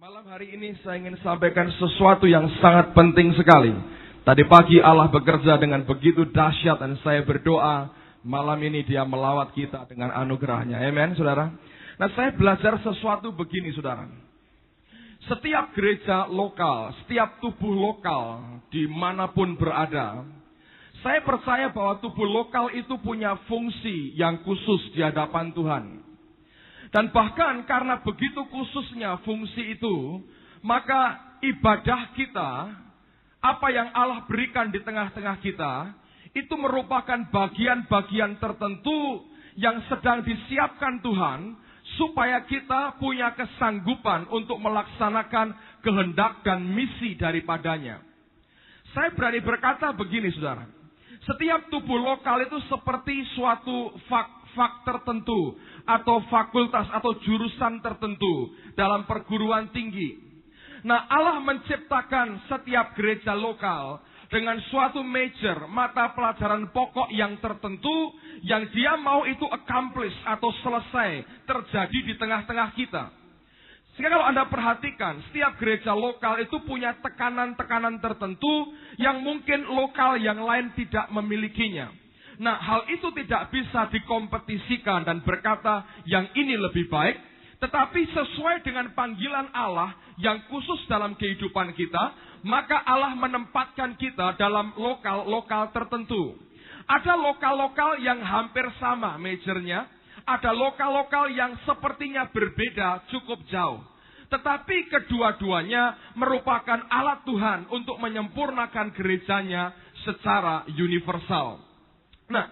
Malam hari ini saya ingin sampaikan sesuatu yang sangat penting sekali. Tadi pagi Allah bekerja dengan begitu dahsyat dan saya berdoa malam ini Dia melawat kita dengan anugerahnya. Amen, saudara. Nah, saya belajar sesuatu begini, saudara. Setiap gereja lokal, setiap tubuh lokal dimanapun berada, saya percaya bahwa tubuh lokal itu punya fungsi yang khusus di hadapan Tuhan. Dan bahkan karena begitu khususnya fungsi itu, maka ibadah kita, apa yang Allah berikan di tengah-tengah kita, itu merupakan bagian-bagian tertentu yang sedang disiapkan Tuhan, supaya kita punya kesanggupan untuk melaksanakan kehendak dan misi daripadanya. Saya berani berkata begini, saudara. Setiap tubuh lokal itu seperti suatu fak tertentu, atau fakultas atau jurusan tertentu dalam perguruan tinggi. Nah, Allah menciptakan setiap gereja lokal dengan suatu major, mata pelajaran pokok yang tertentu, yang Dia mau itu accomplish atau selesai terjadi di tengah-tengah kita. Sehingga kalau Anda perhatikan, setiap gereja lokal itu punya tekanan-tekanan tertentu yang mungkin lokal yang lain tidak memilikinya. Nah, hal itu tidak bisa dikompetisikan dan berkata yang ini lebih baik, tetapi sesuai dengan panggilan Allah yang khusus dalam kehidupan kita, maka Allah menempatkan kita dalam lokal-lokal tertentu. Ada lokal-lokal yang hampir sama majornya, ada lokal-lokal yang sepertinya berbeda cukup jauh. Tetapi kedua-duanya merupakan alat Tuhan untuk menyempurnakan gerejanya secara universal. Nah,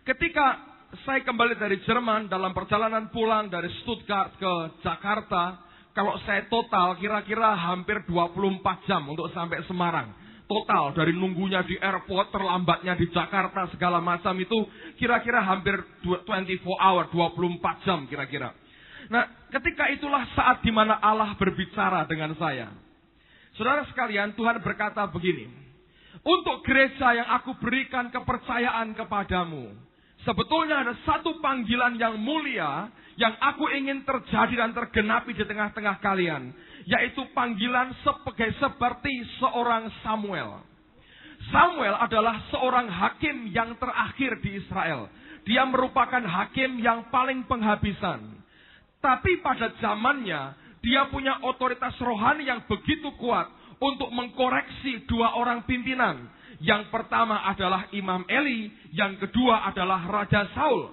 ketika saya kembali dari Jerman dalam perjalanan pulang dari Stuttgart ke Jakarta, kalau saya total kira-kira hampir 24 jam untuk sampai Semarang. Total dari nunggunya di airport, terlambatnya di Jakarta segala macam itu kira-kira hampir 24 hour, 24 jam kira-kira. Nah, ketika itulah saat di mana Allah berbicara dengan saya. Saudara sekalian, Tuhan berkata begini. Untuk gereja yang aku berikan kepercayaan kepadamu, sebetulnya ada satu panggilan yang mulia yang aku ingin terjadi dan tergenapi di tengah-tengah kalian, yaitu panggilan seperti seorang Samuel. Samuel adalah seorang hakim yang terakhir di Israel. Dia merupakan hakim yang paling penghabisan. Tapi pada zamannya, dia punya otoritas rohani yang begitu kuat untuk mengkoreksi dua orang pimpinan. Yang pertama adalah Imam Eli, yang kedua adalah Raja Saul.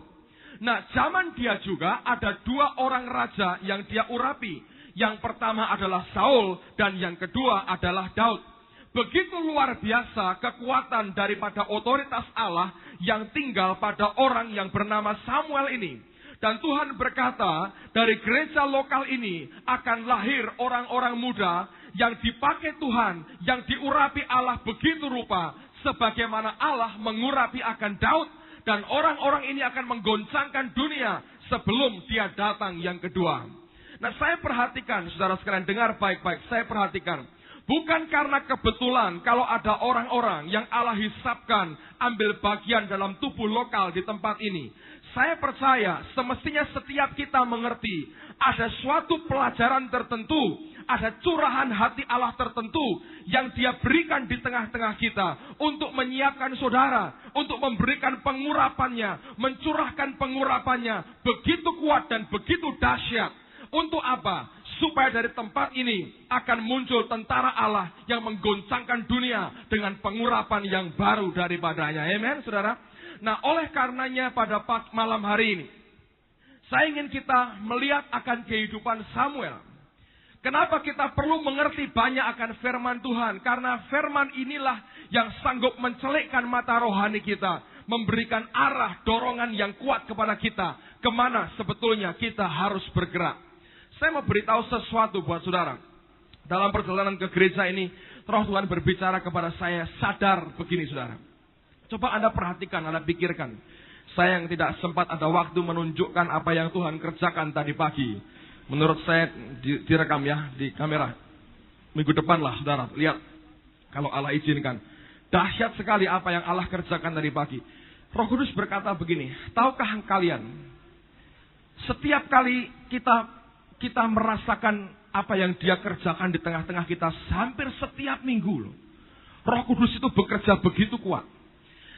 Nah, zaman dia juga ada dua orang raja yang dia urapi. Yang pertama adalah Saul dan yang kedua adalah Daud. Begitu luar biasa kekuatan daripada otoritas Allah yang tinggal pada orang yang bernama Samuel ini. Dan Tuhan berkata, dari gereja lokal ini akan lahir orang-orang muda yang dipakai Tuhan, yang diurapi Allah begitu rupa, sebagaimana Allah mengurapi akan Daud, dan orang-orang ini akan menggoncangkan dunia sebelum Dia datang yang kedua. Nah, saya perhatikan, saudara sekalian, dengar baik-baik, saya perhatikan. Bukan karena kebetulan kalau ada orang-orang yang Allah hisapkan ambil bagian dalam tubuh lokal di tempat ini. Saya percaya semestinya setiap kita mengerti ada suatu pelajaran tertentu, ada curahan hati Allah tertentu yang Dia berikan di tengah-tengah kita untuk menyiapkan saudara, untuk memberikan pengurapannya, mencurahkan pengurapannya begitu kuat dan begitu dahsyat. Untuk apa? Supaya dari tempat ini akan muncul tentara Allah yang menggoncangkan dunia dengan pengurapan yang baru daripadanya. Amen, saudara. Nah, oleh karenanya pada malam hari ini, saya ingin kita melihat akan kehidupan Samuel. Kenapa kita perlu mengerti banyak akan firman Tuhan? Karena firman inilah yang sanggup mencelikkan mata rohani kita, memberikan arah, dorongan yang kuat kepada kita, kemana sebetulnya kita harus bergerak. Saya mau beritahu sesuatu buat saudara. Dalam perjalanan ke gereja ini, Roh Tuhan berbicara kepada saya, sadar begini saudara. Coba Anda perhatikan, Anda pikirkan. Saya yang tidak sempat ada waktu menunjukkan apa yang Tuhan kerjakan tadi pagi. Menurut saya direkam ya di kamera. Minggu depan lah saudara, lihat. Kalau Allah izinkan. Dahsyat sekali apa yang Allah kerjakan tadi pagi. Roh Kudus berkata begini, tahukah kalian, setiap kali kita kita merasakan apa yang dia kerjakan di tengah-tengah kita hampir setiap minggu loh. Roh Kudus itu bekerja begitu kuat.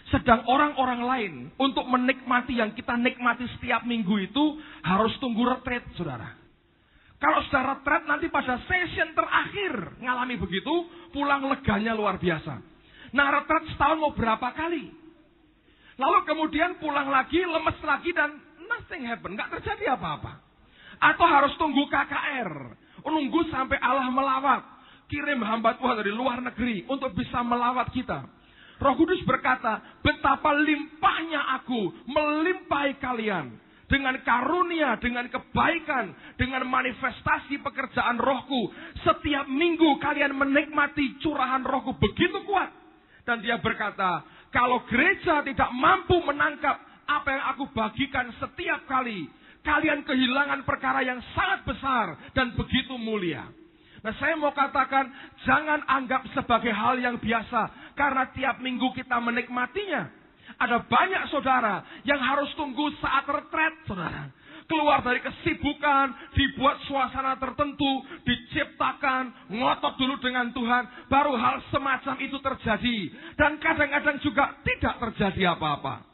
Sedang orang-orang lain untuk menikmati yang kita nikmati setiap minggu itu harus tunggu retreat, saudara. Kalau sudah retreat nanti pada session terakhir ngalami begitu, pulang leganya luar biasa. Nah retreat setahun mau berapa kali? Lalu kemudian pulang lagi, lemes lagi dan nothing happen, nggak terjadi apa-apa. Atau harus tunggu KKR, nunggu sampai Allah melawat, kirim hamba Tuhan dari luar negeri untuk bisa melawat kita. Roh Kudus berkata, betapa limpahnya aku melimpahi kalian dengan karunia, dengan kebaikan, dengan manifestasi pekerjaan rohku. Setiap minggu kalian menikmati curahan rohku begitu kuat. Dan dia berkata, kalau gereja tidak mampu menangkap apa yang aku bagikan setiap kali, kalian kehilangan perkara yang sangat besar dan begitu mulia. Nah saya mau katakan, jangan anggap sebagai hal yang biasa. Karena tiap minggu kita menikmatinya. Ada banyak saudara yang harus tunggu saat retreat, saudara. Keluar dari kesibukan, dibuat suasana tertentu, diciptakan, ngotot dulu dengan Tuhan. Baru hal semacam itu terjadi. Dan kadang-kadang juga tidak terjadi apa-apa.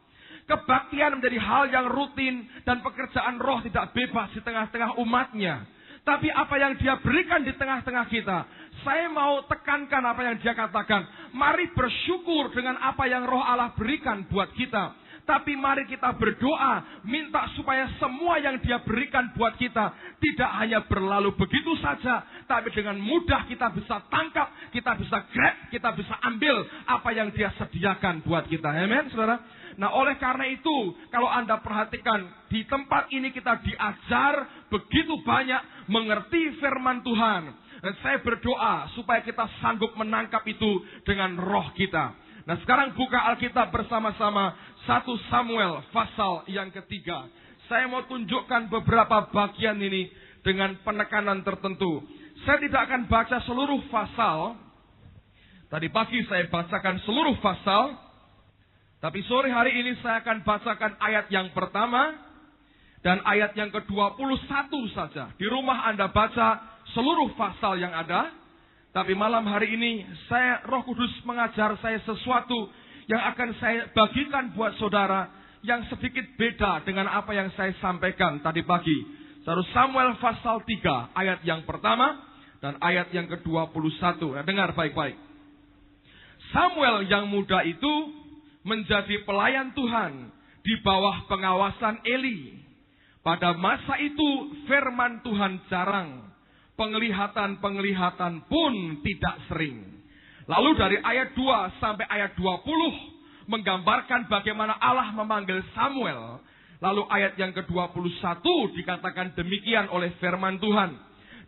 Kebaktian menjadi hal yang rutin dan pekerjaan roh tidak bebas di tengah-tengah umatnya. Tapi apa yang dia berikan di tengah-tengah kita, saya mau tekankan apa yang dia katakan. Mari bersyukur dengan apa yang Roh Allah berikan buat kita. Tapi mari kita berdoa, minta supaya semua yang dia berikan buat kita tidak hanya berlalu begitu saja, tapi dengan mudah kita bisa tangkap, kita bisa grab, kita bisa ambil apa yang dia sediakan buat kita. Amen, saudara. Nah oleh karena itu, kalau Anda perhatikan, di tempat ini kita diajar begitu banyak mengerti firman Tuhan. Dan saya berdoa supaya kita sanggup menangkap itu dengan roh kita. Nah sekarang buka Alkitab bersama-sama 1 Samuel pasal yang ketiga. Saya mau tunjukkan beberapa bagian ini dengan penekanan tertentu. Saya tidak akan baca seluruh pasal. Tadi pagi saya bacakan seluruh pasal. Tapi sore hari ini saya akan bacakan ayat yang pertama dan ayat yang ke-21 saja. Di rumah Anda baca seluruh pasal yang ada. Tapi malam hari ini Roh Kudus mengajar saya sesuatu yang akan saya bagikan buat saudara yang sedikit beda dengan apa yang saya sampaikan tadi pagi. 1 Samuel pasal 3 ayat yang pertama dan ayat yang ke-21. Nah, dengar baik-baik. Samuel yang muda itu menjadi pelayan Tuhan di bawah pengawasan Eli. Pada masa itu firman Tuhan jarang, penglihatan-penglihatan pun tidak sering. Lalu dari ayat 2 sampai ayat 20 menggambarkan bagaimana Allah memanggil Samuel. Lalu ayat yang ke-21 dikatakan demikian oleh firman Tuhan.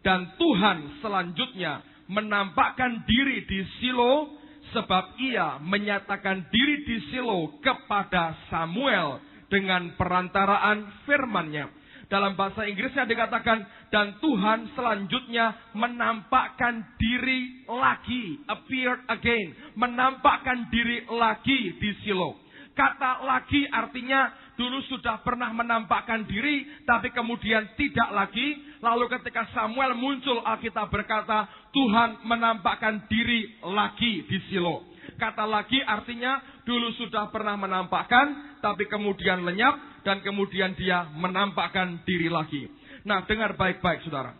Dan Tuhan selanjutnya menampakkan diri di Silo, sebab ia menyatakan diri di Silo kepada Samuel dengan perantaraan firman-Nya. Dalam bahasa Inggrisnya dikatakan, dan Tuhan selanjutnya menampakkan diri lagi, appeared again, menampakkan diri lagi di Silo. Kata lagi artinya dulu sudah pernah menampakkan diri, tapi kemudian tidak lagi. Lalu ketika Samuel muncul, Alkitab berkata, Tuhan menampakkan diri lagi di Silo. Kata lagi artinya dulu sudah pernah menampakkan, tapi kemudian lenyap, dan kemudian dia menampakkan diri lagi. Nah, dengar baik-baik saudara.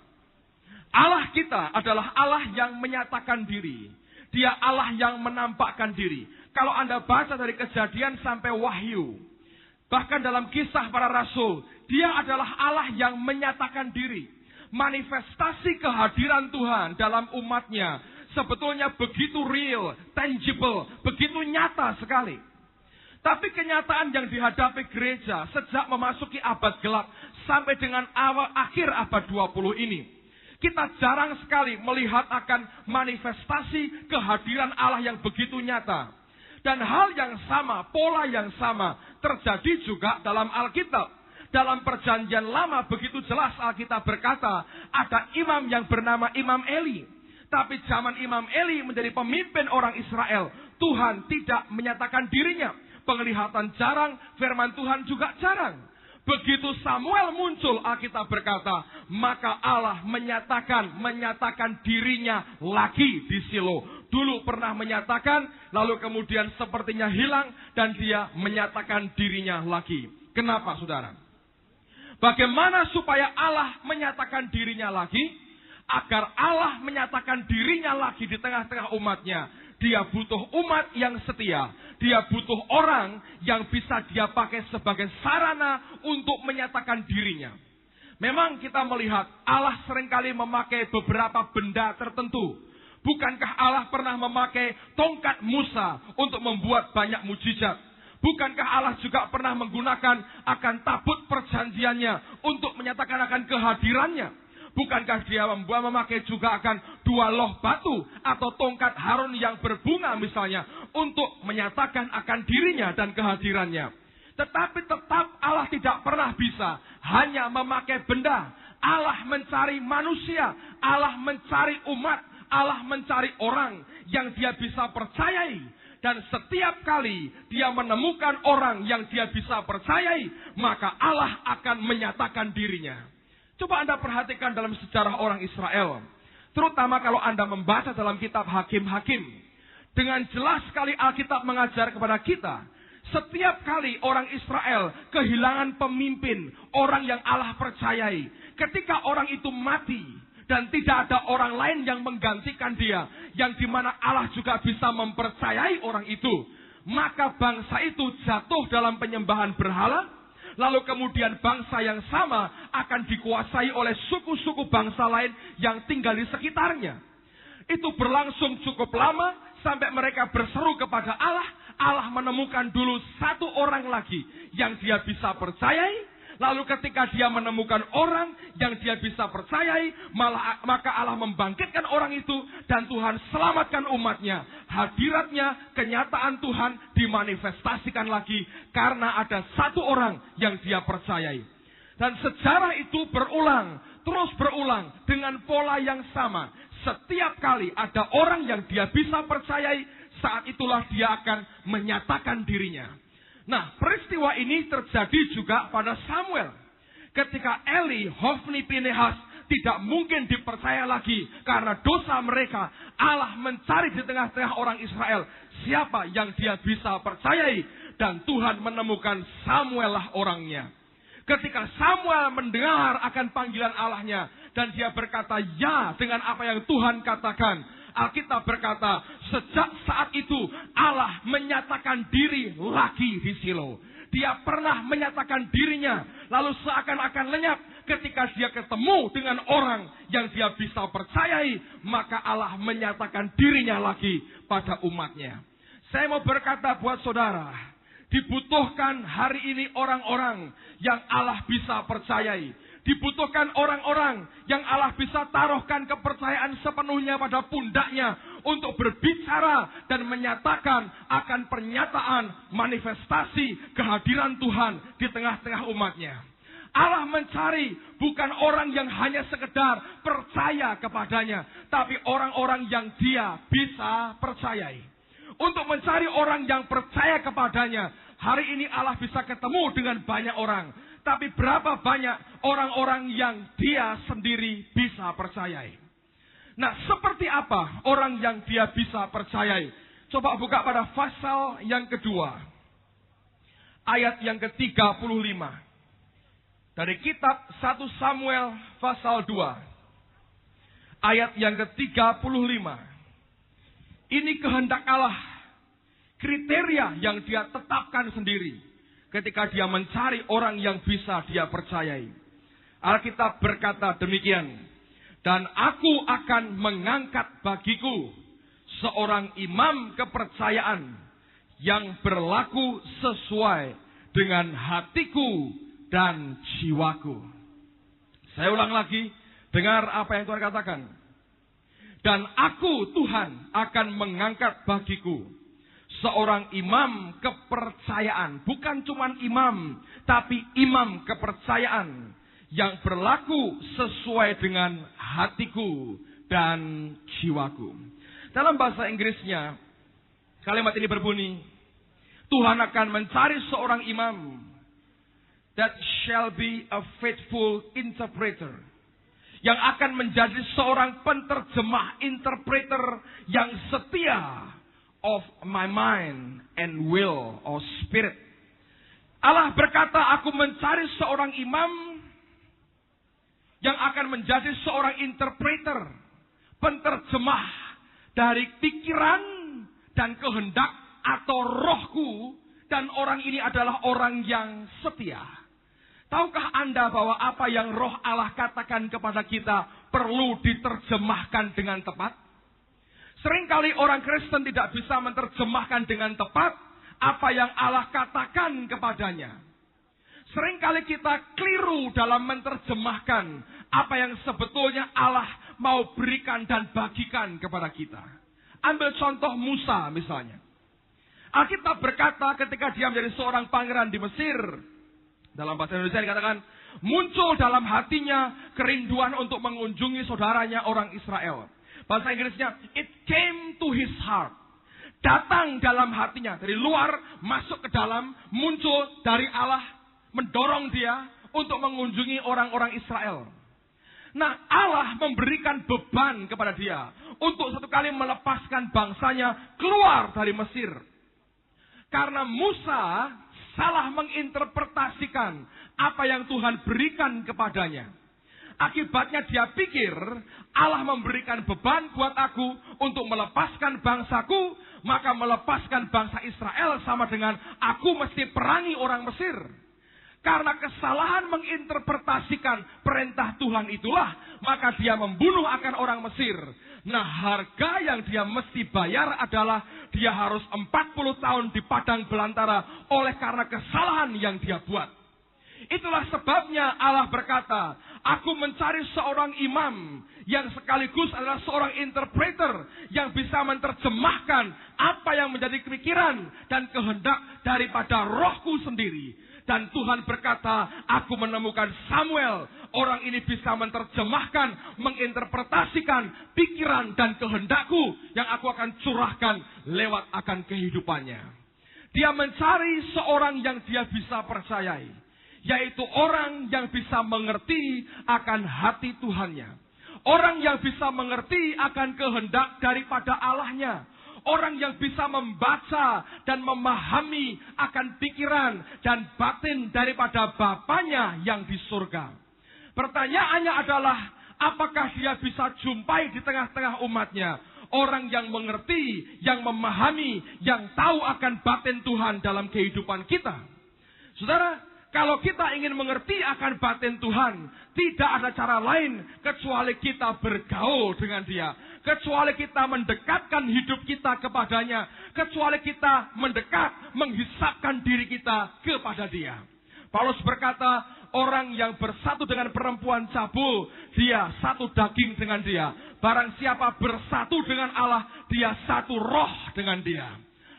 Allah kita adalah Allah yang menyatakan diri. Dia Allah yang menampakkan diri. Kalau Anda baca dari Kejadian sampai Wahyu, bahkan dalam Kisah para Rasul, dia adalah Allah yang menyatakan diri. Manifestasi kehadiran Tuhan dalam umatnya sebetulnya begitu real, tangible, begitu nyata sekali. Tapi kenyataan yang dihadapi gereja sejak memasuki abad gelap sampai dengan akhir abad 20 ini, kita jarang sekali melihat akan manifestasi kehadiran Allah yang begitu nyata. Dan hal yang sama, pola yang sama terjadi juga dalam Alkitab. Dalam perjanjian lama begitu jelas Alkitab berkata, ada imam yang bernama Imam Eli. Tapi zaman Imam Eli menjadi pemimpin orang Israel, Tuhan tidak menyatakan dirinya. Penglihatan jarang, firman Tuhan juga jarang. Begitu Samuel muncul, Alkitab berkata, maka Allah menyatakan dirinya lagi di Shilo. Dulu pernah menyatakan, lalu kemudian sepertinya hilang, dan dia menyatakan dirinya lagi. Kenapa, saudara? Bagaimana supaya Allah menyatakan dirinya lagi? Agar Allah menyatakan dirinya lagi di tengah-tengah umatnya, dia butuh umat yang setia. Dia butuh orang yang bisa dia pakai sebagai sarana untuk menyatakan dirinya. Memang kita melihat Allah seringkali memakai beberapa benda tertentu. Bukankah Allah pernah memakai tongkat Musa untuk membuat banyak mujizat? Bukankah Allah juga pernah menggunakan akan tabut perjanjiannya untuk menyatakan akan kehadirannya? Bukankah dia memakai juga akan 2 loh batu atau tongkat Harun yang berbunga misalnya untuk menyatakan akan dirinya dan kehadirannya. Tetapi tetap Allah tidak pernah bisa hanya memakai benda. Allah mencari manusia, Allah mencari umat, Allah mencari orang yang dia bisa percayai. Dan setiap kali dia menemukan orang yang dia bisa percayai, maka Allah akan menyatakan dirinya. Coba Anda perhatikan dalam sejarah orang Israel. Terutama kalau Anda membaca dalam kitab Hakim-Hakim. Dengan jelas sekali Alkitab mengajar kepada kita. Setiap kali orang Israel kehilangan pemimpin, orang yang Allah percayai. Ketika orang itu mati dan tidak ada orang lain yang menggantikan dia, yang dimana Allah juga bisa mempercayai orang itu, maka bangsa itu jatuh dalam penyembahan berhala. Lalu kemudian bangsa yang sama akan dikuasai oleh suku-suku bangsa lain yang tinggal di sekitarnya. Itu berlangsung cukup lama sampai mereka berseru kepada Allah. Allah menemukan dulu 1 orang lagi yang dia bisa percayai. Lalu ketika dia menemukan orang yang dia bisa percayai, maka Allah membangkitkan orang itu dan Tuhan selamatkan umatnya. Hadiratnya, kenyataan Tuhan dimanifestasikan lagi karena ada 1 orang yang dia percayai. Dan sejarah itu berulang, terus berulang dengan pola yang sama. Setiap kali ada orang yang dia bisa percayai, saat itulah dia akan menyatakan dirinya. Nah, peristiwa ini terjadi juga pada Samuel. Ketika Eli, Hofni, Pinehas tidak mungkin dipercaya lagi karena dosa mereka, Allah mencari di tengah-tengah orang Israel siapa yang dia bisa percayai, dan Tuhan menemukan Samuel lah orangnya. Ketika Samuel mendengar akan panggilan Allahnya dan dia berkata ya dengan apa yang Tuhan katakan, Alkitab berkata, sejak saat itu Allah menyatakan diri lagi di Shilo. Dia pernah menyatakan dirinya, lalu seakan-akan lenyap. Ketika dia ketemu dengan orang yang dia bisa percayai, maka Allah menyatakan dirinya lagi pada umatnya. Saya mau berkata buat saudara, dibutuhkan hari ini orang-orang yang Allah bisa percayai. Dibutuhkan orang-orang yang Allah bisa taruhkan kepercayaan sepenuhnya pada pundaknya untuk berbicara dan menyatakan akan pernyataan manifestasi kehadiran Tuhan di tengah-tengah umatnya. Allah mencari bukan orang yang hanya sekedar percaya kepadanya, tapi orang-orang yang dia bisa percayai. Untuk mencari orang yang percaya kepadanya, hari ini Allah bisa ketemu dengan banyak orang. Tapi berapa banyak orang-orang yang dia sendiri bisa percayai? Nah, seperti apa orang yang dia bisa percayai? Coba buka pada pasal yang kedua. Ayat yang ke-35. Dari kitab 1 Samuel pasal 2. Ayat yang ke-35. Ini kehendak Allah. Kriteria yang dia tetapkan sendiri. Ketika dia mencari orang yang bisa dia percayai. Alkitab berkata demikian. Dan aku akan mengangkat bagiku seorang imam kepercayaan yang berlaku sesuai dengan hatiku dan jiwaku. Saya ulang lagi. Dengar apa yang Tuhan katakan. Dan aku Tuhan akan mengangkat bagiku seorang imam kepercayaan. Bukan cuma imam, tapi imam kepercayaan yang berlaku sesuai dengan hatiku dan jiwaku. Dalam bahasa Inggrisnya, kalimat ini berbunyi, Tuhan akan mencari seorang imam that shall be a faithful interpreter. Yang akan menjadi seorang penterjemah, interpreter yang setia of my mind and will or spirit. Allah berkata, aku mencari seorang imam yang akan menjadi seorang interpreter, penterjemah dari pikiran dan kehendak atau rohku, dan orang ini adalah orang yang setia. Tahukah Anda bahwa apa yang roh Allah katakan kepada kita perlu diterjemahkan dengan tepat? Seringkali orang Kristen tidak bisa menerjemahkan dengan tepat apa yang Allah katakan kepadanya. Seringkali kita keliru dalam menerjemahkan apa yang sebetulnya Allah mau berikan dan bagikan kepada kita. Ambil contoh Musa misalnya. Alkitab berkata ketika dia menjadi seorang pangeran di Mesir, dalam bahasa Indonesia dikatakan, muncul dalam hatinya kerinduan untuk mengunjungi saudaranya orang Israel. Bahasa Inggrisnya, it came to his heart. Datang dalam hatinya, dari luar masuk ke dalam, muncul dari Allah, mendorong dia untuk mengunjungi orang-orang Israel. Nah, Allah memberikan beban kepada dia untuk satu kali melepaskan bangsanya keluar dari Mesir. Karena Musa salah menginterpretasikan apa yang Tuhan berikan kepadanya. Akibatnya dia pikir Allah memberikan beban buat aku untuk melepaskan bangsaku, maka melepaskan bangsa Israel sama dengan aku mesti perangi orang Mesir. Karena kesalahan menginterpretasikan perintah Tuhan itulah, maka dia membunuh akan orang Mesir. Nah, harga yang dia mesti bayar adalah dia harus 40 tahun di padang belantara oleh karena kesalahan yang dia buat. Itulah sebabnya Allah berkata, aku mencari seorang imam yang sekaligus adalah seorang interpreter yang bisa menerjemahkan apa yang menjadi pikiran dan kehendak daripada rohku sendiri. Dan Tuhan berkata, aku menemukan Samuel. Orang ini bisa menerjemahkan, menginterpretasikan pikiran dan kehendakku yang aku akan curahkan lewat akan kehidupannya. Dia mencari seorang yang dia bisa percayai, yaitu orang yang bisa mengerti akan hati Tuhannya. Orang yang bisa mengerti akan kehendak daripada Allahnya. Orang yang bisa membaca dan memahami akan pikiran dan batin daripada Bapanya yang di surga. Pertanyaannya adalah, apakah dia bisa jumpai di tengah-tengah umatnya orang yang mengerti, yang memahami, yang tahu akan batin Tuhan dalam kehidupan kita? Saudara, kalau kita ingin mengerti akan batin Tuhan, tidak ada cara lain kecuali kita bergaul dengan Dia. Kecuali kita mendekatkan hidup kita kepadanya. Kecuali kita mendekat, menghisapkan diri kita kepada Dia. Paulus berkata, orang yang bersatu dengan perempuan cabul, dia satu daging dengan dia. Barang siapa bersatu dengan Allah, dia satu roh dengan Dia.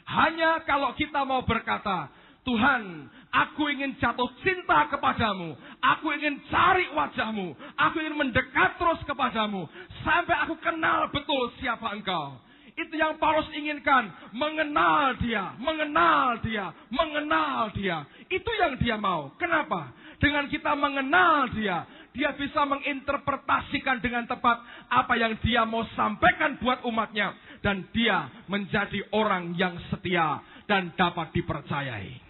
Hanya kalau kita mau berkata, Tuhan, aku ingin jatuh cinta kepadamu. Aku ingin cari wajahmu. Aku ingin mendekat terus kepadamu. Sampai aku kenal betul siapa engkau. Itu yang Paulus inginkan. Mengenal dia. Mengenal dia. Mengenal dia. Itu yang dia mau. Kenapa? Dengan kita mengenal dia, dia bisa menginterpretasikan dengan tepat apa yang dia mau sampaikan buat umatnya. Dan dia menjadi orang yang setia dan dapat dipercayai.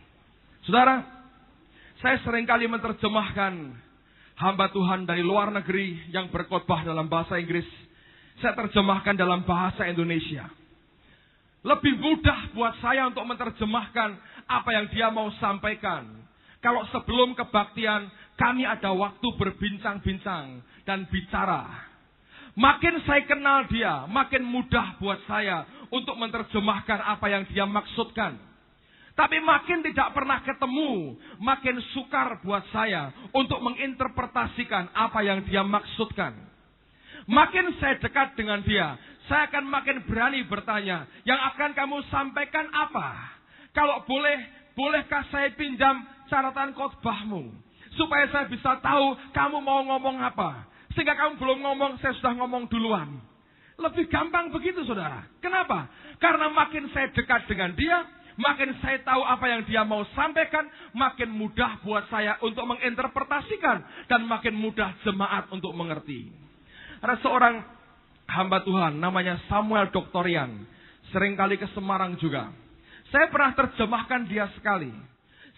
Saudara, saya seringkali menerjemahkan hamba Tuhan dari luar negeri yang berkhotbah dalam bahasa Inggris. Saya terjemahkan dalam bahasa Indonesia. Lebih mudah buat saya untuk menerjemahkan apa yang dia mau sampaikan. Kalau sebelum kebaktian, kami ada waktu berbincang-bincang dan bicara. Makin saya kenal dia, makin mudah buat saya untuk menerjemahkan apa yang dia maksudkan. Tapi makin tidak pernah ketemu, makin sukar buat saya untuk menginterpretasikan apa yang dia maksudkan. Makin saya dekat dengan dia, saya akan makin berani bertanya, yang akan kamu sampaikan apa? Kalau boleh, bolehkah saya pinjam catatan khotbahmu? Supaya saya bisa tahu kamu mau ngomong apa. Sehingga kamu belum ngomong, saya sudah ngomong duluan. Lebih gampang begitu, saudara. Kenapa? Karena makin saya dekat dengan dia, makin saya tahu apa yang dia mau sampaikan, makin mudah buat saya untuk menginterpretasikan, dan makin mudah jemaat untuk mengerti. Ada seorang hamba Tuhan namanya Samuel Doktorian, seringkali ke Semarang juga. Saya pernah terjemahkan dia sekali.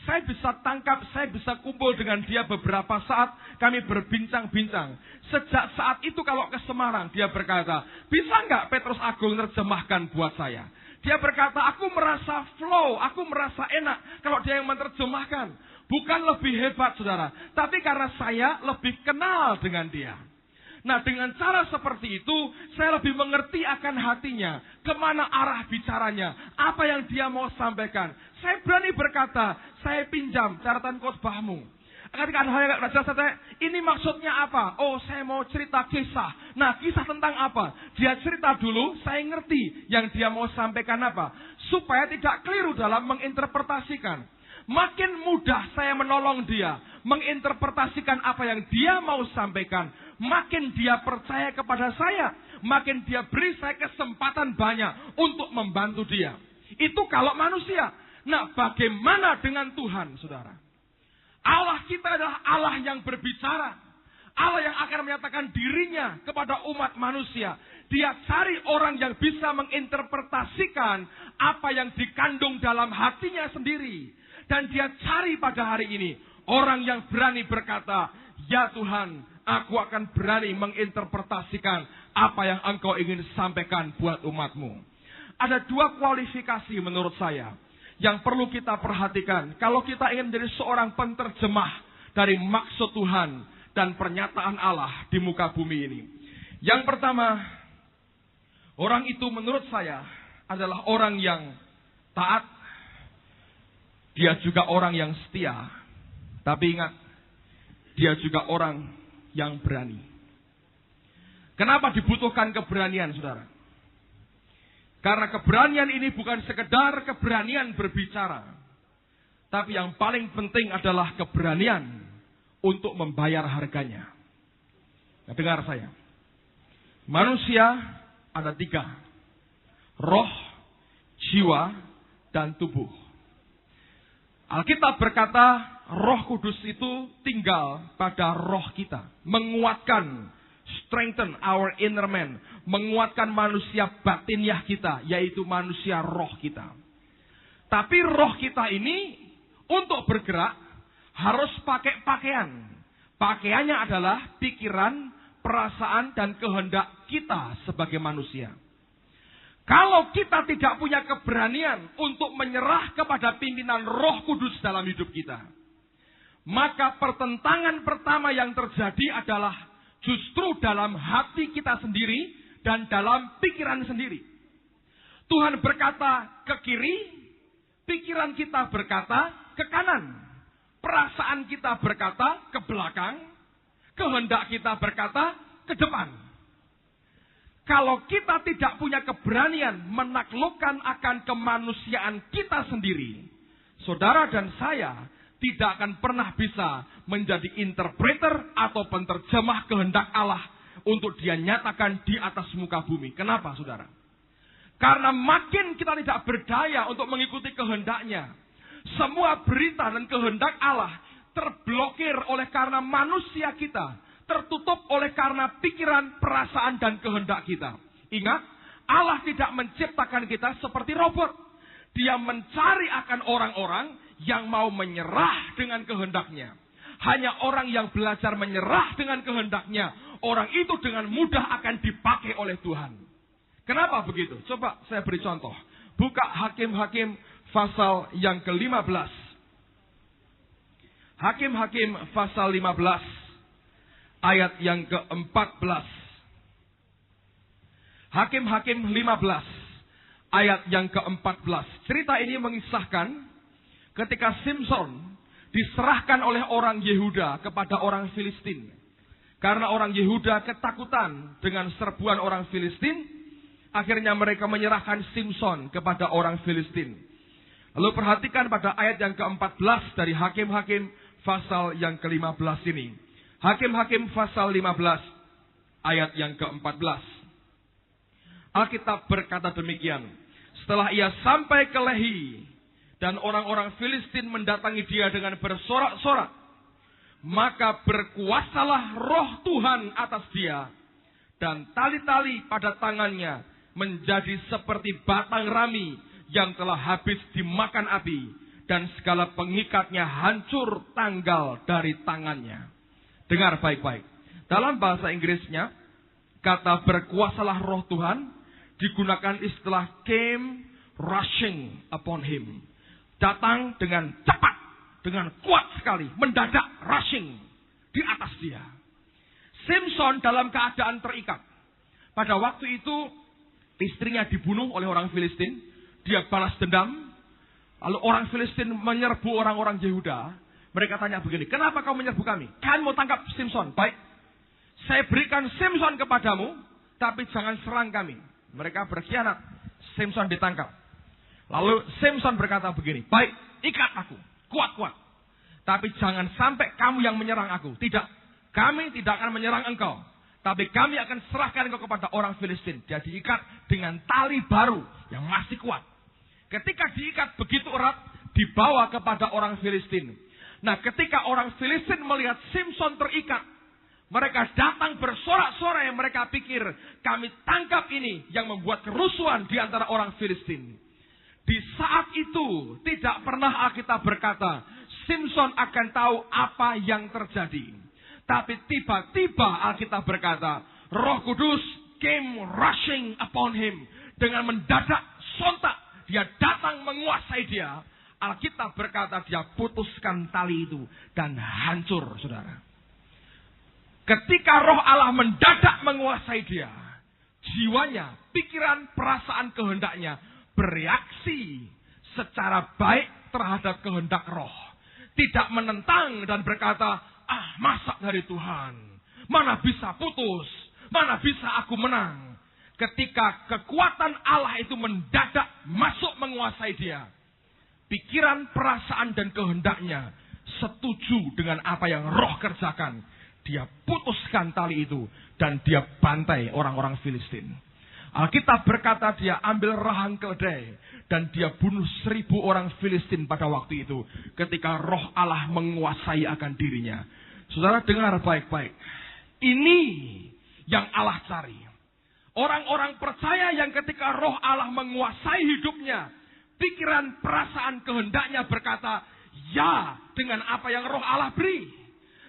Saya bisa tangkap, saya bisa kumpul dengan dia beberapa saat, kami berbincang-bincang. Sejak saat itu kalau ke Semarang, dia berkata, bisa nggak Petrus Agung terjemahkan buat saya? Dia berkata, aku merasa flow, aku merasa enak kalau dia yang menerjemahkan. Bukan lebih hebat, saudara, tapi karena saya lebih kenal dengan dia. Nah, dengan cara seperti itu, saya lebih mengerti akan hatinya, kemana arah bicaranya, apa yang dia mau sampaikan. Saya berani berkata, saya pinjam catatan khotbahmu. Ketika ada hal yang tidak jelas, ini maksudnya apa? Oh, saya mau cerita kisah. Nah, kisah tentang apa? Dia cerita dulu, saya ngerti yang dia mau sampaikan apa. Supaya tidak keliru dalam menginterpretasikan. Makin mudah saya menolong dia, menginterpretasikan apa yang dia mau sampaikan. Makin dia percaya kepada saya, makin dia beri saya kesempatan banyak untuk membantu dia. Itu kalau manusia. Nah, bagaimana dengan Tuhan, saudara? Allah kita adalah Allah yang berbicara. Allah yang akan menyatakan dirinya kepada umat manusia. Dia cari orang yang bisa menginterpretasikan apa yang dikandung dalam hatinya sendiri. Dan dia cari pada hari ini orang yang berani berkata, ya Tuhan, aku akan berani menginterpretasikan apa yang Engkau ingin sampaikan buat umatmu. Ada dua kualifikasi menurut saya yang perlu kita perhatikan kalau kita ingin menjadi seorang penterjemah dari maksud Tuhan dan pernyataan Allah di muka bumi ini. Yang pertama, orang itu menurut saya adalah orang yang taat. Dia juga orang yang setia. Tapi ingat, dia juga orang yang berani. Kenapa dibutuhkan keberanian, saudara? Karena keberanian ini bukan sekedar keberanian berbicara. Tapi yang paling penting adalah keberanian untuk membayar harganya. Nah, dengar saya. Manusia ada 3. Roh, jiwa, dan tubuh. Alkitab berkata, Roh Kudus itu tinggal pada roh kita. Menguatkan, strengthen our inner man. Menguatkan manusia batiniah kita, yaitu manusia roh kita. Tapi roh kita ini untuk bergerak harus pakai pakaian. Pakaiannya adalah pikiran, perasaan, dan kehendak kita sebagai manusia. Kalau kita tidak punya keberanian untuk menyerah kepada pimpinan Roh Kudus dalam hidup kita, maka pertentangan pertama yang terjadi adalah justru dalam hati kita sendiri dan dalam pikiran sendiri. Tuhan berkata ke kiri, pikiran kita berkata ke kanan, perasaan kita berkata ke belakang, kehendak kita berkata ke depan. Kalau kita tidak punya keberanian menaklukkan akan kemanusiaan kita sendiri, saudara dan saya tidak akan pernah bisa menjadi interpreter atau penterjemah kehendak Allah untuk dia nyatakan di atas muka bumi. Kenapa, saudara? Karena makin kita tidak berdaya untuk mengikuti kehendaknya, semua berita dan kehendak Allah terblokir oleh karena manusia kita, tertutup oleh karena pikiran, perasaan, dan kehendak kita. Ingat, Allah tidak menciptakan kita seperti robot. Dia mencari akan orang-orang yang mau menyerah dengan kehendaknya. Hanya orang yang belajar menyerah dengan kehendaknya, orang itu dengan mudah akan dipakai oleh Tuhan. Kenapa begitu? Coba saya beri contoh. Buka Hakim-Hakim pasal yang ke-15. Hakim-Hakim pasal 15. Ayat yang ke-14. Hakim-Hakim 15. Ayat yang ke-14. Cerita ini mengisahkan ketika Simson diserahkan oleh orang Yehuda kepada orang Filistin. Karena orang Yehuda ketakutan dengan serbuan orang Filistin, akhirnya mereka menyerahkan Simson kepada orang Filistin. Lalu perhatikan pada ayat yang ke-14 dari Hakim-Hakim pasal yang ke-15 ini. Hakim-Hakim pasal 15 ayat yang ke-14. Alkitab berkata demikian. Setelah ia sampai ke Lehi, Dan orang-orang Filistin mendatangi dia dengan bersorak-sorak. Maka berkuasalah roh Tuhan atas dia. Dan tali-tali pada tangannya menjadi seperti batang rami yang telah habis dimakan api. Dan segala pengikatnya hancur tanggal dari tangannya. Dengar baik-baik. Dalam bahasa Inggrisnya, kata berkuasalah roh Tuhan digunakan istilah came rushing upon him. Datang dengan cepat, dengan kuat sekali, mendadak rushing di atas dia. Samson dalam keadaan terikat. Pada waktu itu istrinya dibunuh oleh orang Filistin, dia balas dendam. Lalu orang Filistin menyerbu orang-orang Yehuda. Mereka tanya begini, kenapa kau menyerbu kami? Kalian mau tangkap Samson? Baik, saya berikan Samson kepadamu, tapi jangan serang kami. Mereka berkhianat, Samson ditangkap. Lalu Samson berkata begini, baik, ikat aku, kuat-kuat. Tapi jangan sampai kamu yang menyerang aku. Tidak, kami tidak akan menyerang engkau. Tapi kami akan serahkan engkau kepada orang Filistin. Dia diikat dengan tali baru yang masih kuat. Ketika diikat begitu erat, dibawa kepada orang Filistin. Nah, ketika orang Filistin melihat Samson terikat, mereka datang bersorak-sorai. Mereka pikir, kami tangkap ini yang membuat kerusuhan di antara orang Filistin. Di saat itu, tidak pernah Alkitab berkata, Samson akan tahu apa yang terjadi. Tapi tiba-tiba Alkitab berkata, Roh Kudus came rushing upon him. Dengan mendadak, sontak, dia datang menguasai dia. Alkitab berkata, dia putuskan tali itu dan hancur, saudara. Ketika roh Allah mendadak menguasai dia, jiwanya, pikiran, perasaan, kehendaknya bereaksi secara baik terhadap kehendak roh. Tidak menentang dan berkata, masa dari Tuhan. Mana bisa putus, mana bisa aku menang. Ketika kekuatan Allah itu mendadak masuk menguasai dia, pikiran, perasaan, dan kehendaknya setuju dengan apa yang roh kerjakan. Dia putuskan tali itu dan dia bantai orang-orang Filistin. Alkitab berkata dia ambil rahang keledai dan dia bunuh 1000 orang Filistin pada waktu itu. Ketika roh Allah menguasai akan dirinya. Saudara dengar baik-baik. Ini yang Allah cari. Orang-orang percaya yang ketika roh Allah menguasai hidupnya. Pikiran, perasaan, kehendaknya berkata ya dengan apa yang roh Allah beri.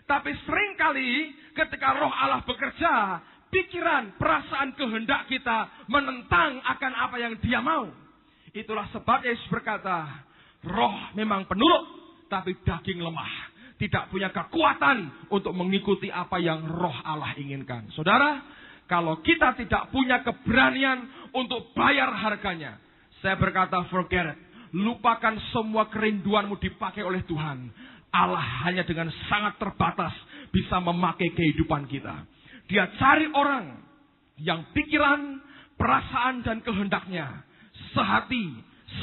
Tapi seringkali ketika roh Allah bekerja, pikiran, perasaan, kehendak kita menentang akan apa yang dia mau. Itulah sebab Yesus berkata, roh memang penurut, tapi daging lemah. Tidak punya kekuatan untuk mengikuti apa yang roh Allah inginkan. Saudara, kalau kita tidak punya keberanian untuk bayar harganya, saya berkata forget it. Lupakan semua kerinduanmu dipakai oleh Tuhan. Allah hanya dengan sangat terbatas bisa memakai kehidupan kita. Dia cari orang yang pikiran, perasaan, dan kehendaknya sehati,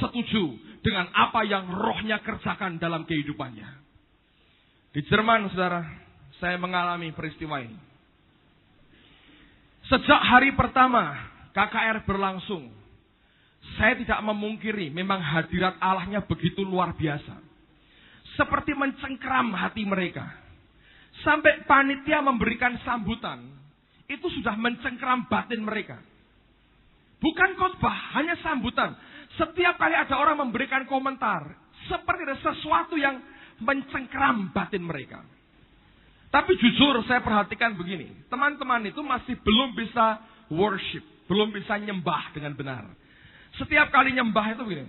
setuju dengan apa yang rohnya kerjakan dalam kehidupannya. Di Jerman, saudara, saya mengalami peristiwa ini. Sejak hari pertama KKR berlangsung, saya tidak memungkiri memang hadirat Allahnya begitu luar biasa. Seperti mencengkeram hati mereka. Sampai panitia memberikan sambutan, itu sudah mencengkeram batin mereka. Bukan khotbah, hanya sambutan. Setiap kali ada orang memberikan komentar, seperti ada sesuatu yang mencengkeram batin mereka. Tapi jujur saya perhatikan begini, teman-teman itu masih belum bisa worship, belum bisa nyembah dengan benar. Setiap kali nyembah itu begini,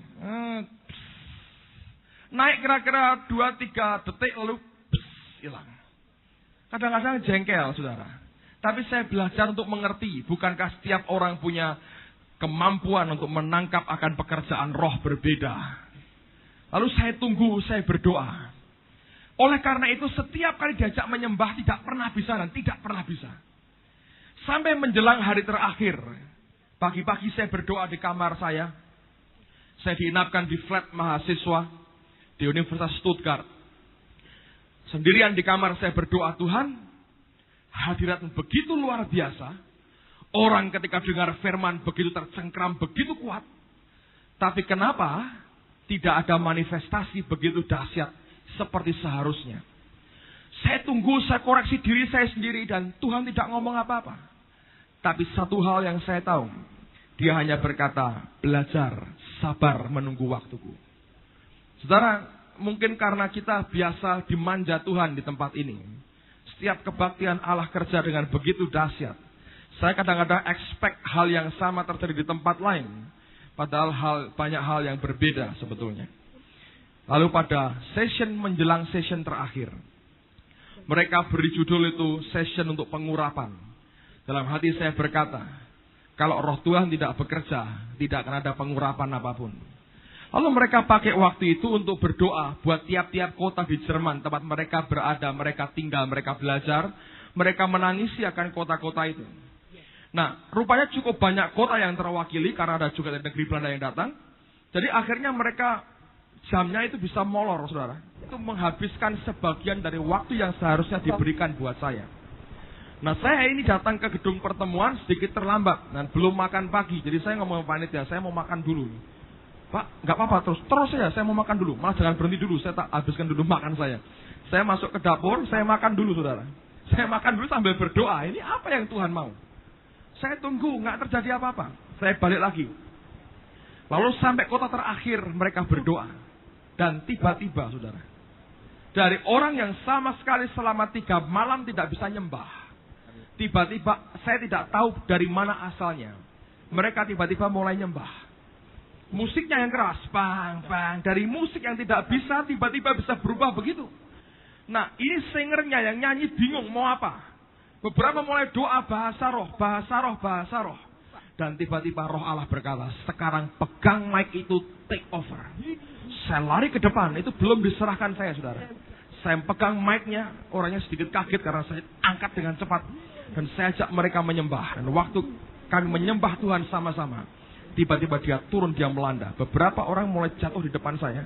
naik kira-kira 2-3 detik lalu hilang. Kadang-kadang jengkel, saudara. Tapi saya belajar untuk mengerti, bukankah setiap orang punya kemampuan untuk menangkap akan pekerjaan roh berbeda. Lalu saya tunggu, saya berdoa. Oleh karena itu setiap kali diajak menyembah tidak pernah bisa dan tidak pernah bisa. Sampai menjelang hari terakhir, pagi-pagi saya berdoa di kamar saya. Saya diinapkan di flat mahasiswa di Universitas Stuttgart. Sendirian di kamar saya berdoa, Tuhan, hadirat begitu luar biasa. Orang ketika dengar firman begitu tercengkram, begitu kuat. Tapi kenapa Tidak ada manifestasi begitu dahsyat seperti seharusnya. Saya tunggu, saya koreksi diri saya sendiri dan Tuhan tidak ngomong apa-apa. Tapi satu hal yang saya tahu, Dia hanya berkata, belajar, sabar menunggu waktuku. Saudara, mungkin karena kita biasa dimanja Tuhan di tempat ini. Setiap kebaktian Allah kerja dengan begitu dahsyat. Saya kadang-kadang expect hal yang sama terjadi di tempat lain. Padahal banyak hal yang berbeda sebetulnya. Lalu pada session menjelang session terakhir, mereka beri judul itu session untuk pengurapan. Dalam hati saya berkata, kalau Roh Tuhan tidak bekerja, tidak akan ada pengurapan apapun. Lalu mereka pakai waktu itu untuk berdoa buat tiap-tiap kota di Jerman tempat mereka berada, mereka tinggal, mereka belajar, mereka menangisi akan kota-kota itu. Nah, rupanya cukup banyak kota yang terwakili karena ada juga dari negeri Belanda yang datang. Jadi akhirnya mereka jamnya itu bisa molor, saudara. Itu menghabiskan sebagian dari waktu yang seharusnya diberikan buat saya. Nah, saya ini datang ke gedung pertemuan sedikit terlambat dan belum makan pagi. Jadi saya ngomong sama panitia, saya mau makan dulu. Pak, nggak apa-apa, terus saya mau makan dulu. Malah jangan berhenti dulu, saya tak habiskan dulu makan saya. Saya masuk ke dapur, saya makan dulu, saudara. Saya makan dulu sambil berdoa. Ini apa yang Tuhan mau? Saya tunggu, nggak terjadi apa-apa. Saya balik lagi. Lalu sampai kota terakhir mereka berdoa. Dan tiba-tiba, saudara, dari orang yang sama sekali selama 3 malam tidak bisa nyembah. Tiba-tiba saya tidak tahu dari mana asalnya. Mereka tiba-tiba mulai nyembah. Musiknya yang keras, bang, bang. Dari musik yang tidak bisa, tiba-tiba bisa berubah begitu. Nah, ini singernya yang nyanyi bingung mau apa. Beberapa mulai doa bahasa roh, bahasa roh, bahasa roh. Dan tiba-tiba Roh Allah berkata, sekarang pegang mic itu, take over. Saya lari ke depan, itu belum diserahkan saya, saudara. Saya pegang mic-nya, orangnya sedikit kaget karena saya angkat dengan cepat. Dan saya ajak mereka menyembah. Dan waktu kami menyembah Tuhan sama-sama, tiba-tiba dia turun, dia melanda. Beberapa orang mulai jatuh di depan saya.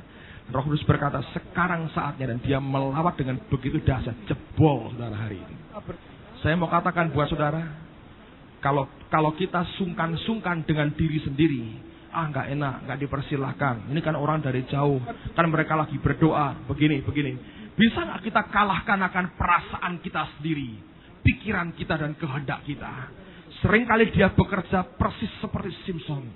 Roh Kudus berkata, sekarang saatnya. Dan dia melawat dengan begitu dahsyat. Jebol, saudara, hari ini. Saya mau katakan buat saudara, kalau kita sungkan-sungkan dengan diri sendiri, nggak enak, nggak dipersilahkan. Ini kan orang dari jauh, kan mereka lagi berdoa, begini. Bisa nggak kita kalahkan akan perasaan kita sendiri, pikiran kita dan kehendak kita? Seringkali dia bekerja persis seperti Simpson.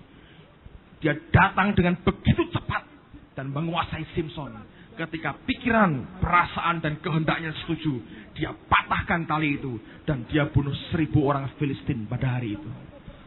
Dia datang dengan begitu cepat dan menguasai Simpson. Ketika pikiran, perasaan dan kehendaknya setuju, dia patahkan tali itu dan dia bunuh 1000 orang Filistin pada hari itu.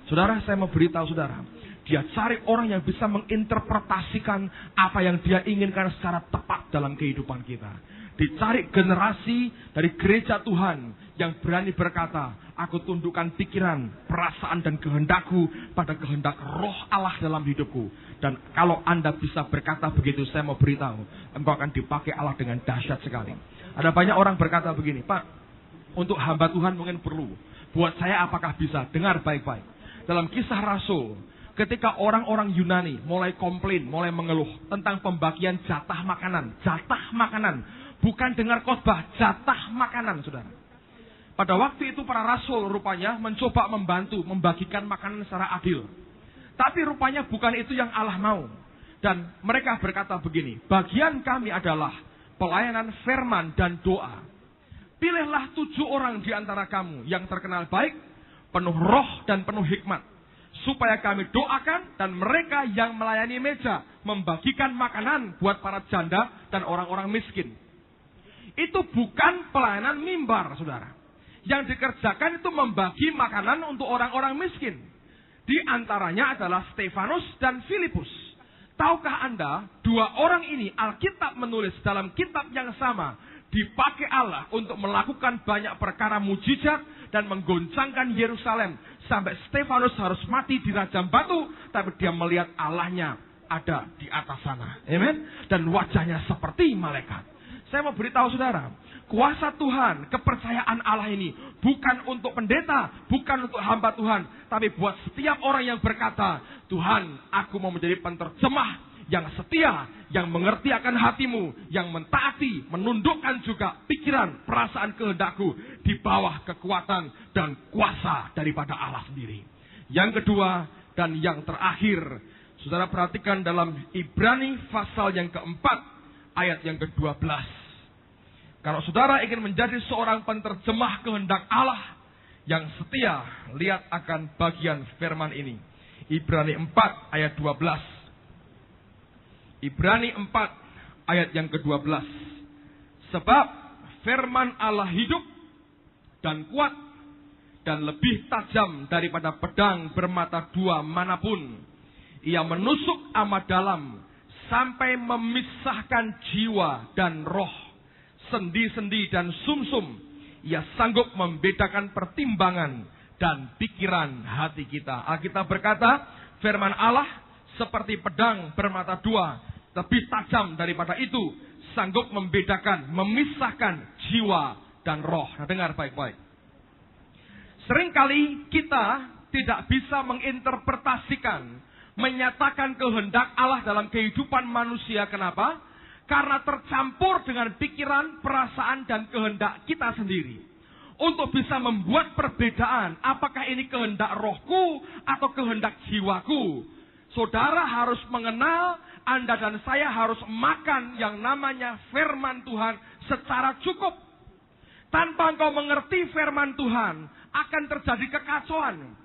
Saudara, saya mau beritahu saudara, dia cari orang yang bisa menginterpretasikan apa yang dia inginkan secara tepat dalam kehidupan kita. Dicari generasi dari gereja Tuhan yang berani berkata, aku tundukkan pikiran, perasaan dan kehendakku pada kehendak Roh Allah dalam hidupku. Dan kalau Anda bisa berkata begitu, saya mau beritahu, engkau akan dipakai Allah dengan dahsyat sekali. Ada banyak orang berkata begini, Pak, untuk hamba Tuhan mungkin perlu. Buat saya apakah bisa? Dengar baik-baik. Dalam Kisah Rasul, ketika orang-orang Yunani mulai komplain, mulai mengeluh tentang pembagian jatah makanan. Bukan dengar khotbah, jatah makanan, saudara. Pada waktu itu para rasul rupanya mencoba membantu, membagikan makanan secara adil. Tapi rupanya bukan itu yang Allah mau. Dan mereka berkata begini, bagian kami adalah pelayanan firman dan doa. Pilihlah 7 orang di antara kamu yang terkenal baik, penuh roh dan penuh hikmat. Supaya kami doakan dan mereka yang melayani meja membagikan makanan buat para janda dan orang-orang miskin. Itu bukan pelayanan mimbar, saudara. Yang dikerjakan itu membagi makanan untuk orang-orang miskin. Di antaranya adalah Stefanus dan Filipus. Tahukah Anda, 2 orang ini Alkitab menulis dalam kitab yang sama, dipakai Allah untuk melakukan banyak perkara mujizat dan menggoncangkan Yerusalem. Sampai Stefanus harus mati di rajam batu, tapi dia melihat Allahnya ada di atas sana. Amen. Dan wajahnya seperti malaikat. Saya mau beritahu saudara, kuasa Tuhan, kepercayaan Allah ini bukan untuk pendeta, bukan untuk hamba Tuhan, tapi buat setiap orang yang berkata, Tuhan, aku mau menjadi penterjemah yang setia, yang mengerti akan hatimu, yang mentaati, menundukkan juga pikiran, perasaan kehendakku di bawah kekuatan dan kuasa daripada Allah sendiri. Yang kedua dan yang terakhir, Saudara perhatikan dalam Ibrani pasal yang keempat, ayat yang ke-12. Kalau saudara ingin menjadi seorang penterjemah kehendak Allah yang setia, lihat akan bagian firman ini. Ibrani 4 ayat 12. Ibrani 4 ayat yang ke-12. Sebab firman Allah hidup dan kuat dan lebih tajam daripada pedang bermata dua manapun. Ia menusuk amat dalam sampai memisahkan jiwa dan roh, sendi-sendi dan sumsum. Ia sanggup membedakan pertimbangan dan pikiran hati kita. Alkitab berkata, firman Allah seperti pedang bermata dua, lebih tajam daripada itu, sanggup membedakan, memisahkan jiwa dan roh. Nah, dengar baik-baik. Seringkali kita tidak bisa menginterpretasikan, menyatakan kehendak Allah dalam kehidupan manusia. Kenapa? Karena tercampur dengan pikiran, perasaan, dan kehendak kita sendiri. Untuk bisa membuat perbedaan, apakah ini kehendak rohku atau kehendak jiwaku. Saudara harus mengenal, Anda dan saya harus makan yang namanya firman Tuhan secara cukup. Tanpa engkau mengerti firman Tuhan, akan terjadi kekacauan.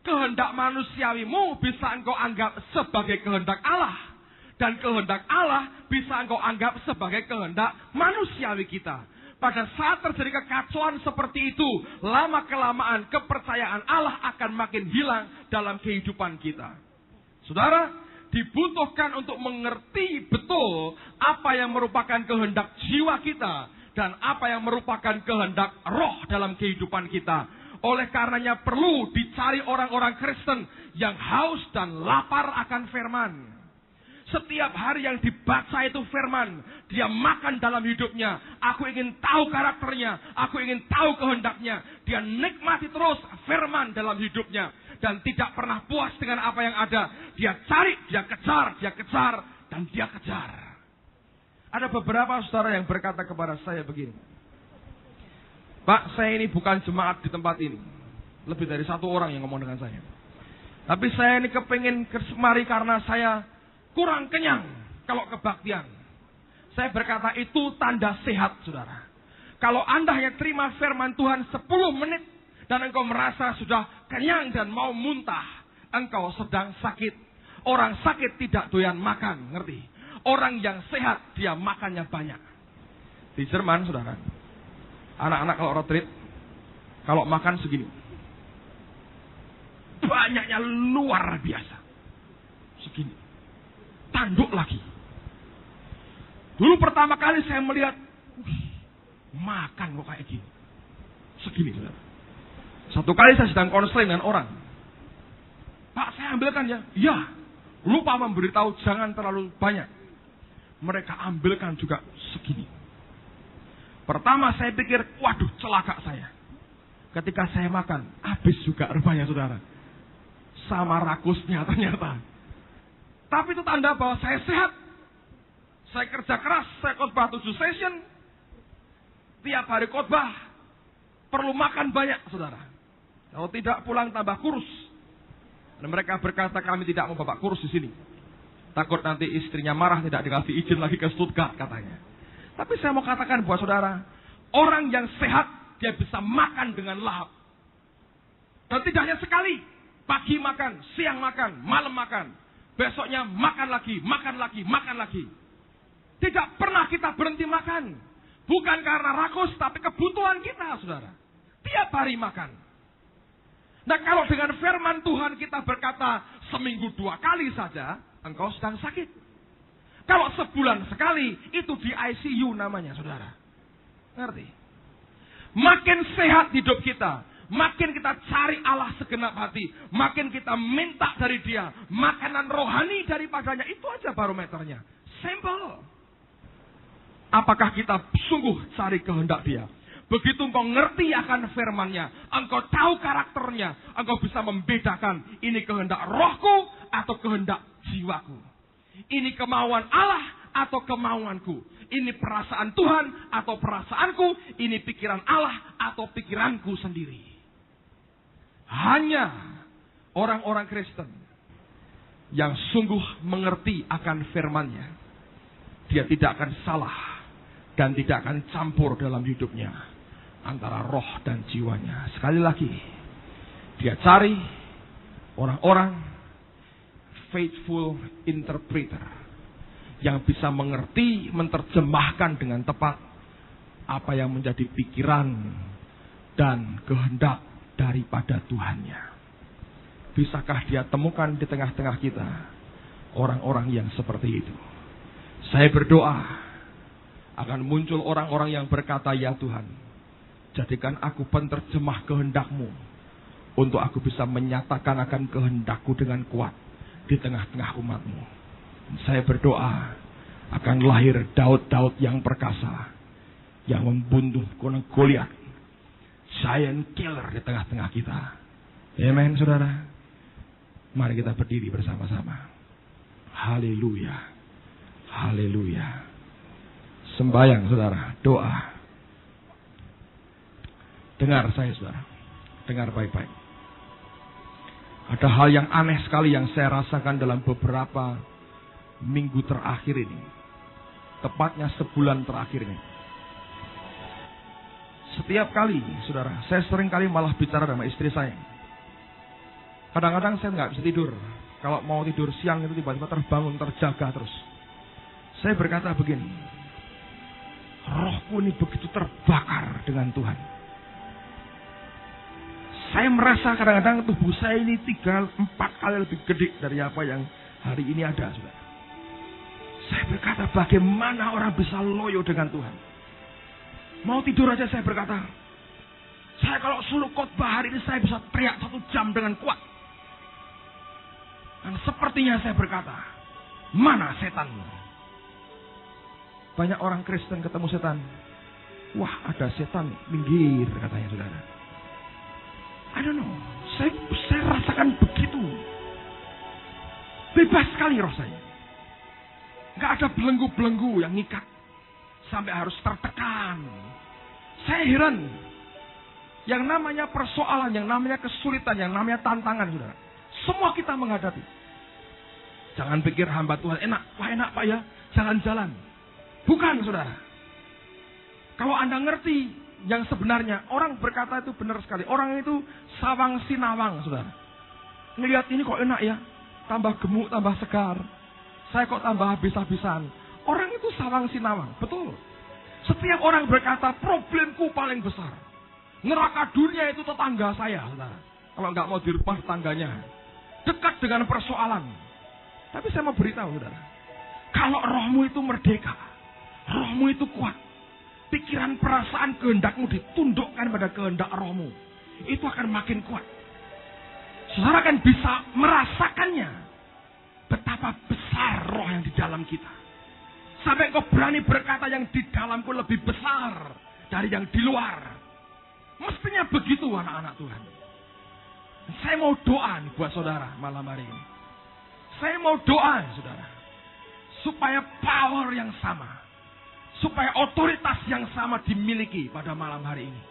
Kehendak manusiawimu bisa engkau anggap sebagai kehendak Allah. Dan kehendak Allah bisa engkau anggap sebagai kehendak manusiawi kita. Pada saat terjadi kekacauan seperti itu, lama-kelamaan kepercayaan Allah akan makin hilang dalam kehidupan kita. Saudara, dibutuhkan untuk mengerti betul apa yang merupakan kehendak jiwa kita dan apa yang merupakan kehendak roh dalam kehidupan kita. Oleh karenanya perlu dicari orang-orang Kristen yang haus dan lapar akan firman. Setiap hari yang dibaca itu firman, dia makan dalam hidupnya. Aku ingin tahu karakternya, aku ingin tahu kehendaknya. Dia nikmati terus firman dalam hidupnya. Dan tidak pernah puas dengan apa yang ada. Dia cari, dia kejar, dan dia kejar. Ada beberapa saudara yang berkata kepada saya begini. Pak, saya ini bukan jemaat di tempat ini. Lebih dari satu orang yang ngomong dengan saya. Tapi saya ini kepingin kemari karena saya kurang kenyang kalau kebaktian. Saya berkata itu tanda sehat, saudara. Kalau Anda yang terima firman Tuhan 10 menit dan engkau merasa sudah kenyang dan mau muntah, engkau sedang sakit. Orang sakit tidak doyan makan, ngerti? Orang yang sehat dia makannya banyak. Di Jerman, saudara, anak-anak kalau road trip, kalau makan segini, banyaknya luar biasa. Segini. Tanduk lagi. Dulu pertama kali saya melihat, makan kok kayak gini. Segini. Satu kali saya sedang konseling dengan orang. Pak, saya ambilkan ya. Iya. Lupa memberitahu jangan terlalu banyak. Mereka ambilkan juga segini. Pertama saya pikir, waduh celaka saya. Ketika saya makan, habis juga rupanya, saudara. Sama rakusnya ternyata. Tapi itu tanda bahwa saya sehat. Saya kerja keras, saya khotbah 7 session. Tiap hari khotbah. Perlu makan banyak, saudara. Kalau tidak pulang tambah kurus. Dan mereka berkata kami tidak mau bapak kurus di sini. Takut nanti istrinya marah, tidak dikasih izin lagi ke Stuttgart katanya. Tapi saya mau katakan buat saudara, orang yang sehat, dia bisa makan dengan lahap. Dan tidak hanya sekali. Pagi makan, siang makan, malam makan. Besoknya makan lagi, makan lagi, makan lagi. Tidak pernah kita berhenti makan. Bukan karena rakus, tapi kebutuhan kita, saudara. Tiap hari makan. Nah, kalau dengan firman Tuhan kita berkata, seminggu 2 kali saja, engkau sedang sakit. Kalau sebulan sekali, itu di ICU namanya, saudara. Ngerti? Makin sehat hidup kita, makin kita cari Allah segenap hati, makin kita minta dari Dia makanan rohani daripadanya. Itu aja barometernya. Simple. Apakah kita sungguh cari kehendak Dia? Begitu engkau ngerti akan firman-Nya, engkau tahu karakternya, engkau bisa membedakan ini kehendak rohku atau kehendak jiwaku. Ini kemauan Allah atau kemauanku. Ini perasaan Tuhan atau perasaanku. Ini pikiran Allah atau pikiranku sendiri. Hanya orang-orang Kristen yang sungguh mengerti akan firman-Nya, dia tidak akan salah dan tidak akan campur dalam hidupnya antara roh dan jiwanya. Sekali lagi, dia cari orang-orang faithful interpreter yang bisa mengerti, menerjemahkan dengan tepat apa yang menjadi pikiran dan kehendak daripada Tuhannya. Bisakah dia temukan di tengah-tengah kita orang-orang yang seperti itu? Saya berdoa akan muncul orang-orang yang berkata, ya Tuhan, jadikan aku penerjemah kehendak-Mu, untuk aku bisa menyatakan akan kehendak-Ku dengan kuat di tengah-tengah umat-Mu. Saya berdoa akan lahir Daud-Daud yang perkasa, yang membunuh Goliat, giant killer di tengah-tengah kita. Amen, saudara. Mari kita berdiri bersama-sama. Haleluya. Haleluya. Sembayang, saudara. Doa. Dengar saya, saudara. Dengar baik-baik. Ada hal yang aneh sekali yang saya rasakan dalam beberapa minggu terakhir ini. Tepatnya sebulan terakhir ini. Setiap kali, saudara, saya sering kali malah bicara sama istri saya. Kadang-kadang saya nggak bisa tidur. Kalau mau tidur siang itu tiba-tiba terbangun, terjaga terus. Saya berkata begini, rohku ini begitu terbakar dengan Tuhan. Saya merasa kadang-kadang tubuh saya ini 3-4 kali lebih gede dari apa yang hari ini ada, saudara. Saya berkata, bagaimana orang bisa loyo dengan Tuhan? Mau tidur aja saya berkata, saya kalau suruh khotbah hari ini saya bisa teriak 1 jam dengan kuat. Dan sepertinya saya berkata, mana setanmu? Banyak orang Kristen ketemu setan. Wah, ada setan, minggir katanya, saudara. I don't know, saya rasakan begitu. Bebas sekali roh saya. Gak ada belenggu-belenggu yang ngikat sampai harus tertekan. Saya heran. Yang namanya persoalan, yang namanya kesulitan, yang namanya tantangan, saudara, semua kita menghadapi. Jangan pikir hamba Tuhan enak. Wah, enak Pak ya, jalan-jalan. Bukan, saudara. Kalau Anda ngerti yang sebenarnya, orang berkata itu benar sekali. Orang itu sawang sinawang, saudara. Ngelihat ini kok enak ya, tambah gemuk, tambah segar. Saya kok tambah habis-habisan. Orang itu sawang sinawang, betul. Setiap orang berkata, problemku paling besar, neraka dunia itu tetangga saya, saudara. Kalau nggak mau dirubah tetangganya, dekat dengan persoalan. Tapi saya mau beritahu, saudara, kalau rohmu itu merdeka, rohmu itu kuat, pikiran, perasaan, kehendakmu ditundukkan pada kehendak rohmu, itu akan makin kuat. Saudara akan bisa merasakannya, betapa besar roh yang di dalam kita. Sampai kau berani berkata yang di dalamku lebih besar dari yang di luar. Mestinya begitu anak-anak Tuhan. Saya mau doa nih buat saudara malam hari ini. Saya mau doa, saudara, supaya power yang sama, supaya otoritas yang sama dimiliki pada malam hari ini.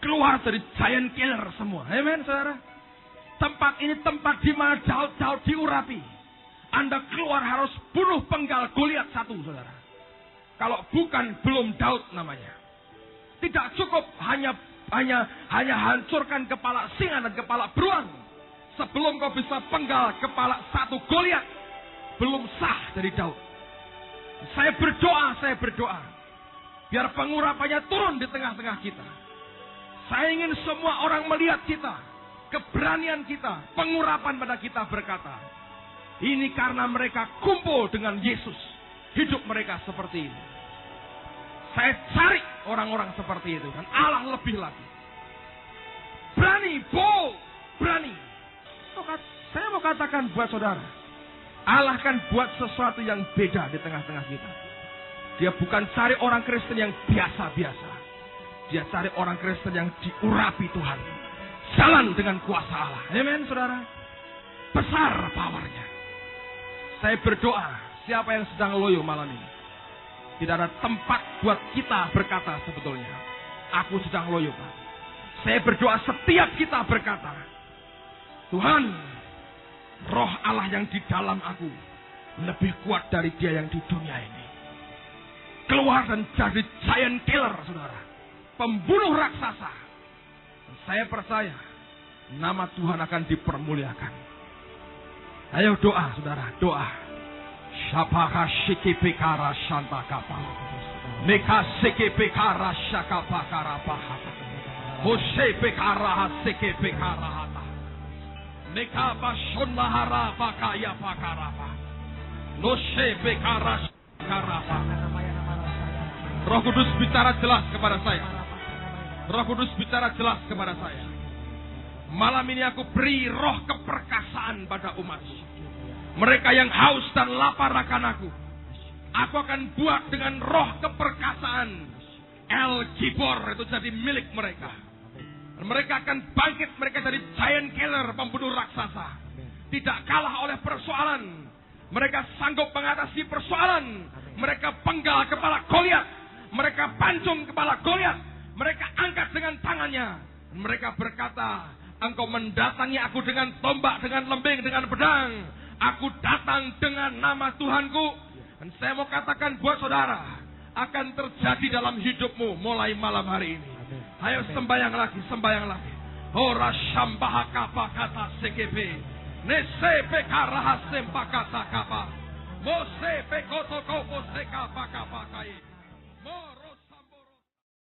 Keluar dari giant killer semua. Amen, saudara. Tempat ini tempat di mana Daud diurapi. Anda keluar harus bunuh penggal Goliat 1, saudara. Kalau bukan, belum Daud namanya. Tidak cukup hanya hancurkan kepala singa dan kepala beruang. Sebelum kau bisa penggal kepala 1 Goliat, belum sah dari Daud. Saya berdoa. Biar pengurapannya turun di tengah-tengah kita. Saya ingin semua orang melihat kita, keberanian kita, pengurapan pada kita berkata, ini karena mereka kumpul dengan Yesus. Hidup mereka seperti ini. Saya cari orang-orang seperti itu. Dan Allah lebih lagi. Berani, bold, berani. Saya mau katakan buat saudara, Allah kan buat sesuatu yang beda di tengah-tengah kita. Dia bukan cari orang Kristen yang biasa-biasa. Dia cari orang Kristen yang diurapi Tuhan. Jalan dengan kuasa Allah. Amen, saudara. Besar powernya. Saya berdoa, siapa yang sedang loyo malam ini, tidak ada tempat buat kita berkata sebetulnya, aku sedang loyo, Pak. Saya berdoa setiap kita berkata, Tuhan, roh Allah yang di dalam aku lebih kuat dari dia yang di dunia ini. Keluar dan jadi giant killer, saudara. Pembunuh raksasa. Saya percaya nama Tuhan akan dipermuliakan. Ayo doa, saudara, doa. Syapaka shikipikara shantakapa. Meka sikipikara shakapakara pahata. Hoshepikara sikipikara hata. Meka bashonahara pakaya pakarapa. Noshepikara shakarapa. Roh Kudus bicara jelas kepada saya. Roh Kudus bicara jelas kepada saya. Malam ini aku beri roh keperkasaan pada umat. Mereka yang haus dan lapar akan aku akan buat dengan roh keperkasaan. El Gibor itu jadi milik mereka. Mereka akan bangkit, mereka jadi giant killer, pembunuh raksasa. Tidak kalah oleh persoalan. Mereka sanggup mengatasi persoalan. Mereka penggal kepala Goliat. Mereka pancung kepala Goliat. Mereka angkat dengan tangannya. Mereka berkata, engkau mendatangi aku dengan tombak, dengan lembing, dengan pedang. Aku datang dengan nama Tuhanku. Dan saya mau katakan buat saudara, akan terjadi dalam hidupmu mulai malam hari ini. Ayo sembahyang lagi, sembahyang lagi. Ora shambaha kapa kata sekepe. Nese pekara sempa kata kapa. Mose pekoto kopo seka kapa kai.